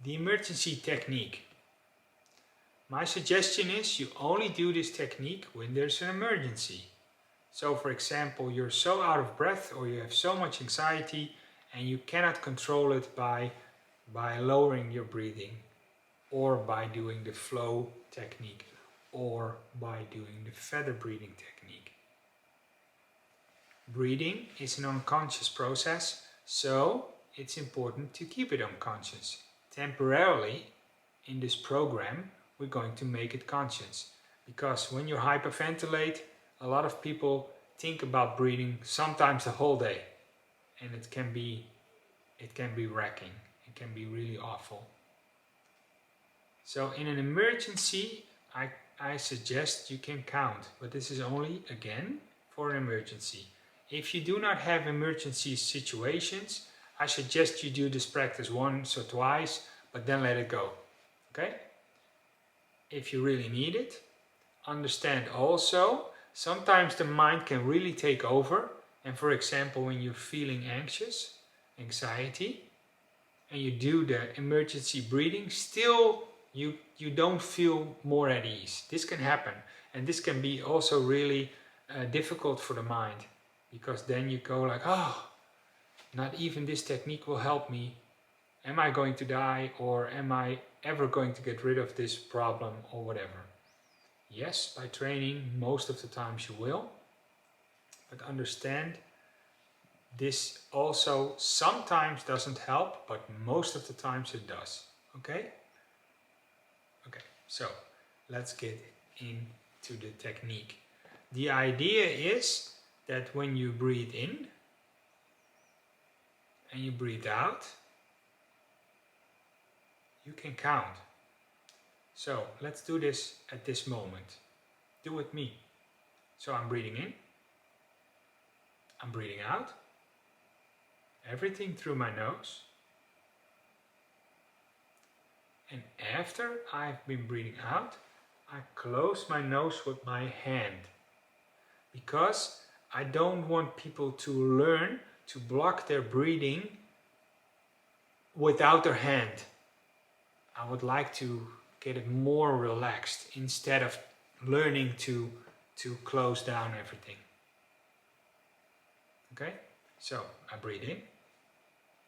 The emergency technique. My suggestion is you only do this technique when there's an emergency. So for example, you're so out of breath or you have so much anxiety and you cannot control it by lowering your breathing, or by doing the flow technique, or by doing the feather breathing technique. Breathing is an unconscious process, so it's important to keep it unconscious. Temporarily, in this program, we're going to make it conscious. Because when you hyperventilate, a lot of people think about breathing sometimes the whole day. And it can be wrecking. It can be really awful. So in an emergency, I suggest you can count. But this is only, again, for an emergency. If you do not have emergency situations, I suggest you do this practice once or twice, but then let it go. Okay? If you really need it, understand also, sometimes the mind can really take over. And for example, when you're feeling anxious, anxiety, and you do the emergency breathing, still you don't feel more at ease. This can happen. And this can be also really difficult for the mind. Because then you go like, oh, not even this technique will help me. Am I going to die, or am I ever going to get rid of this problem, or whatever? Yes, by training, most of the times you will. But understand, this also sometimes doesn't help, but most of the times it does. Okay? Okay, so let's get into the technique. The idea is that when you breathe in and you breathe out, you can count. So let's do this at this moment. Do with me. So I'm breathing in, I'm breathing out, everything through my nose. And after I've been breathing out, I close my nose with my hand. Because I don't want people to learn to block their breathing without their hand. I would like to get it more relaxed instead of learning to close down everything. Okay? So I breathe in,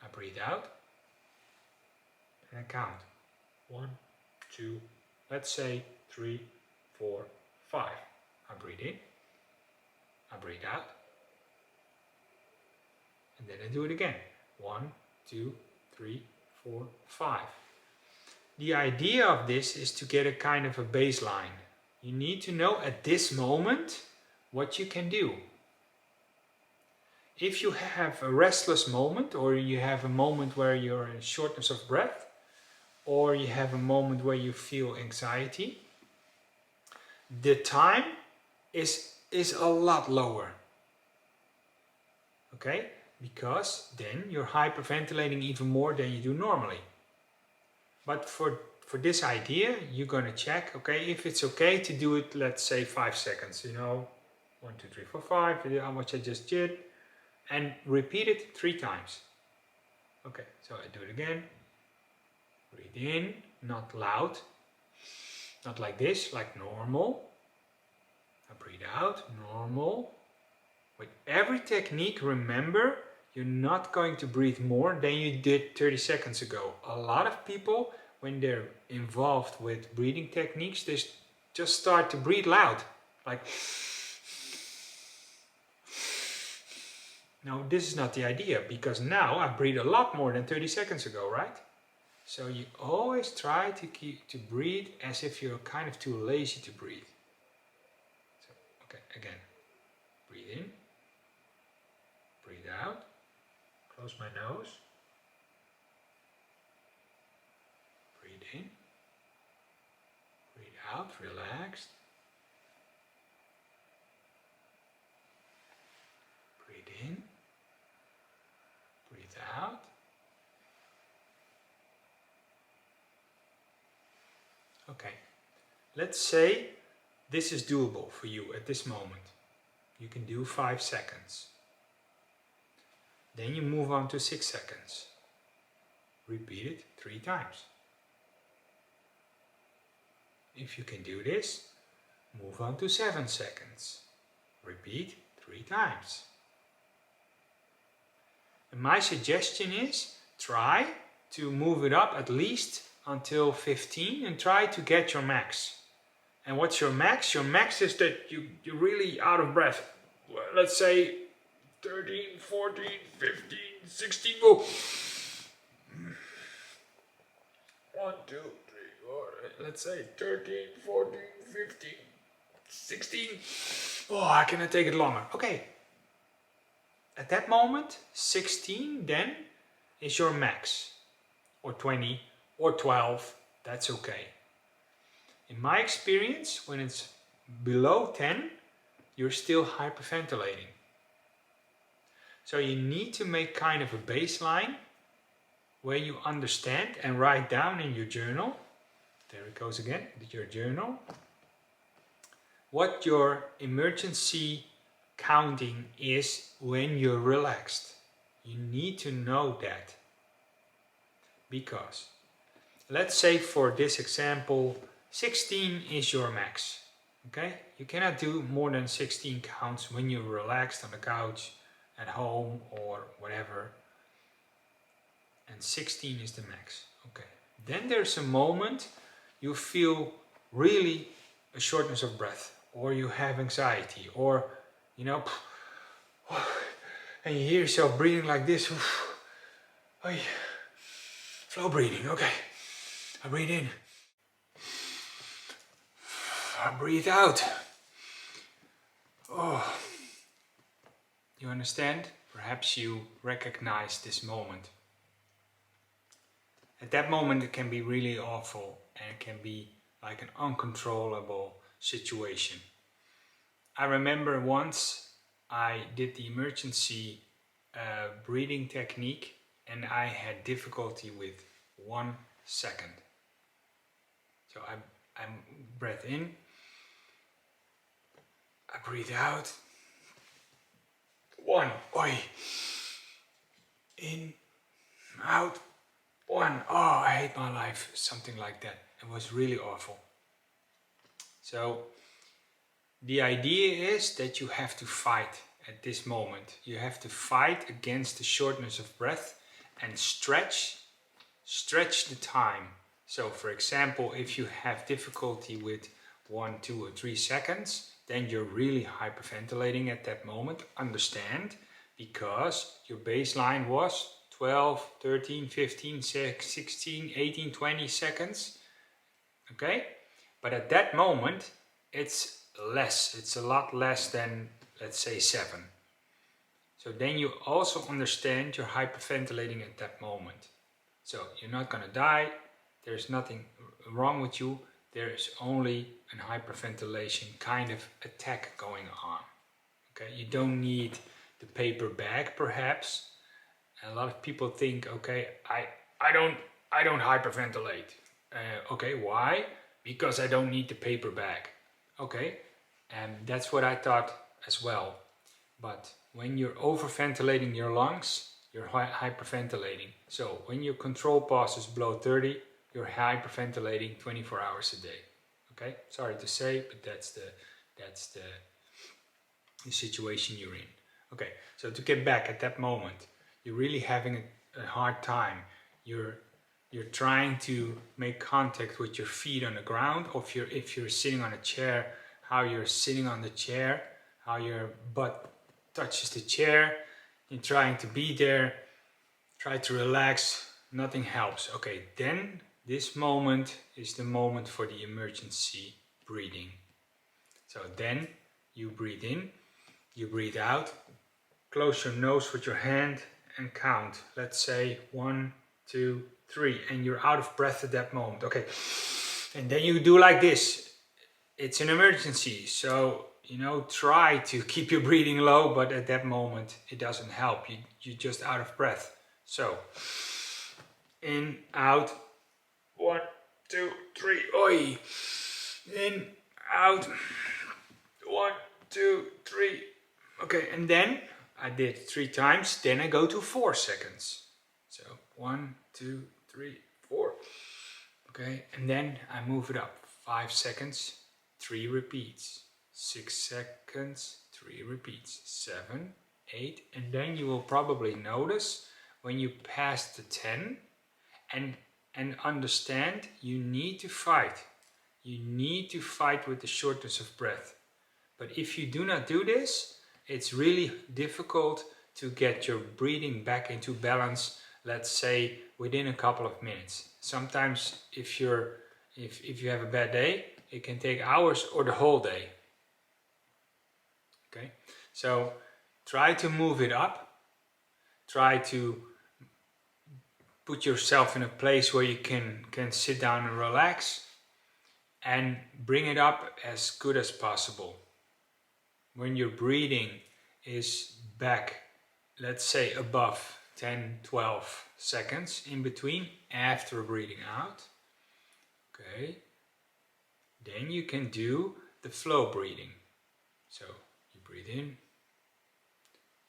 I breathe out, and I count. 1, 2, let's say 3, 4, 5. I breathe in, I breathe out, and then I do it again. 1, 2, 3, 4, 5. The idea of this is to get a kind of a baseline. You need to know at this moment what you can do. If you have a restless moment, or you have a moment where you're in shortness of breath, or you have a moment where you feel anxiety, the time is a lot lower. Okay? Because then you're hyperventilating even more than you do normally. But for this idea, you're going to check, okay, if it's okay to do it, let's say 5 seconds, 1, 2, 3, 4, 5, how much I just did, and repeat it 3 times. Okay, so I do it again. Breathe in, not loud, not like this, like normal. I breathe out, normal. With every technique, remember, you're not going to breathe more than you did 30 seconds ago. A lot of people, when they're involved with breathing techniques, they just start to breathe loud. Like, no, this is not the idea, because now I breathe a lot more than 30 seconds ago, right? So you always try to breathe as if you're kind of too lazy to breathe. So, okay, again. Breathe in. Breathe out. Close my nose. Breathe in. Breathe out, relaxed. Breathe in. Breathe out. Okay, let's say this is doable for you at this moment. You can do 5 seconds. Then you move on to 6 seconds. Repeat it 3 times. if you can do this, move on to 7 seconds. Repeat 3 times. And my suggestion is try to move it up at least until 15 and try to get your max. And what's your max? Your max is that you're really out of breath. Let's say 13, 14, 15, 16. Whoa. 1, 2, 3, 4. Let's say 13, 14, 15, 16. Oh, I cannot take it longer. Okay. At that moment, 16 then is your max. Or 20 or 12. That's okay. In my experience, when it's below 10, you're still hyperventilating. So you need to make kind of a baseline where you understand and write down in your journal, there it goes again, your journal, what your emergency counting is when you're relaxed. You need to know that. Because, let's say for this example, 16 is your max. Okay? You cannot do more than 16 counts when you're relaxed on the couch, at home or whatever. And 16 is the max. Okay. Then there's a moment you feel really a shortness of breath, or you have anxiety, or you know, and you hear yourself breathing like this. Flow breathing. Okay. I breathe in. I breathe out. Oh. You understand? Perhaps you recognize this moment. At that moment it can be really awful and it can be like an uncontrollable situation. I remember once I did the emergency breathing technique and I had difficulty with 1 second. So I breathe in, I breathe out. 1, oi, in, out, 1, oh, I hate my life, something like that. It was really awful. So the idea is that you have to fight at this moment. You have to fight against the shortness of breath and stretch the time. So for example, if you have difficulty with 1, 2 or 3 seconds, then you're really hyperventilating at that moment. Understand, because your baseline was 12, 13, 15, 16, 18, 20 seconds. Okay? But at that moment, it's less. It's a lot less than, let's say, 7. So then you also understand you're hyperventilating at that moment. So you're not going to die. There's nothing wrong with you. There's only an hyperventilation kind of attack going on. Okay, you don't need the paper bag, perhaps. A lot of people think, okay, I don't hyperventilate. Okay, why? Because I don't need the paper bag. Okay, and that's what I thought as well. But when you're overventilating your lungs, you're hyperventilating. So when your control pulse is below 30, you're hyperventilating 24 hours a day. Okay, sorry to say, but that's the situation you're in. Okay, so to get back at that moment, you're really having a hard time. You're trying to make contact with your feet on the ground, or if you're sitting on a chair, how you're sitting on the chair, how your butt touches the chair. You're trying to be there, try to relax, nothing helps. Okay, then this moment is the moment for the emergency breathing. So then you breathe in, you breathe out, close your nose with your hand and count. Let's say 1, 2, 3, and you're out of breath at that moment. Okay, and then you do like this. It's an emergency, so try to keep your breathing low, but at that moment it doesn't help. You're just out of breath. So in, out, 1, 2, 3, oi. In, out, 1, 2, 3. Okay, and then I did 3 times, then I go to 4 seconds. So 1, 2, 3, 4. Okay, and then I move it up. 5 seconds, 3 repeats. 6 seconds, 3 repeats. 7, 8, and then you will probably notice when you pass the 10 and understand you need to fight. You need to fight with the shortness of breath. But if you do not do this, it's really difficult to get your breathing back into balance, let's say within a couple of minutes. Sometimes if you have a bad day, it can take hours or the whole day. Okay, so try to move it up. Try to put yourself in a place where you can sit down and relax, and bring it up as good as possible. When your breathing is back, let's say above 10-12 seconds in between after breathing out, okay, then you can do the flow breathing. So you breathe in,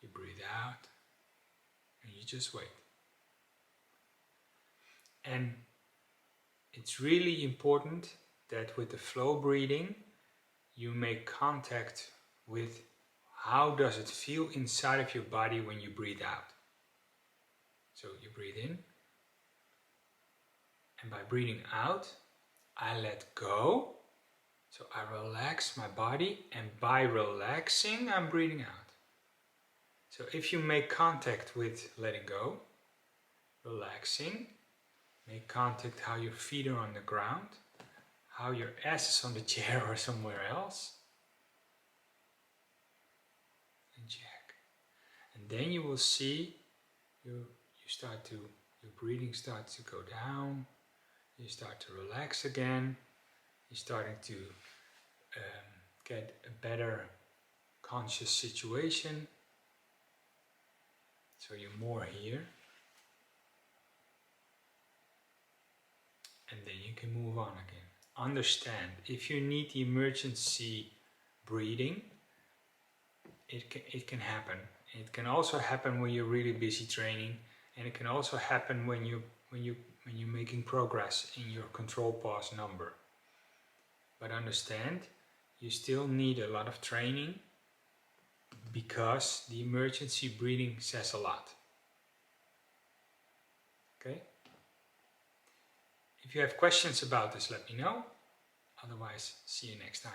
you breathe out, and you just wait. And it's really important that with the flow breathing you make contact with how does it feel inside of your body when you breathe out. So you breathe in, and by breathing out I let go, so I relax my body, and by relaxing I'm breathing out. So if you make contact with letting go, relaxing, make contact how your feet are on the ground, how your ass is on the chair or somewhere else, and check. And then you will see your breathing starts to go down, you start to relax again, you're starting to get a better conscious situation, so you're more here, and then you can move on again. Understand, if you need the emergency breathing, it can happen. It can also happen when you're really busy training, and it can also happen when you're making progress in your control pause number. But understand, you still need a lot of training, because the emergency breathing says a lot. Okay? If you have questions about this, let me know. Otherwise, see you next time.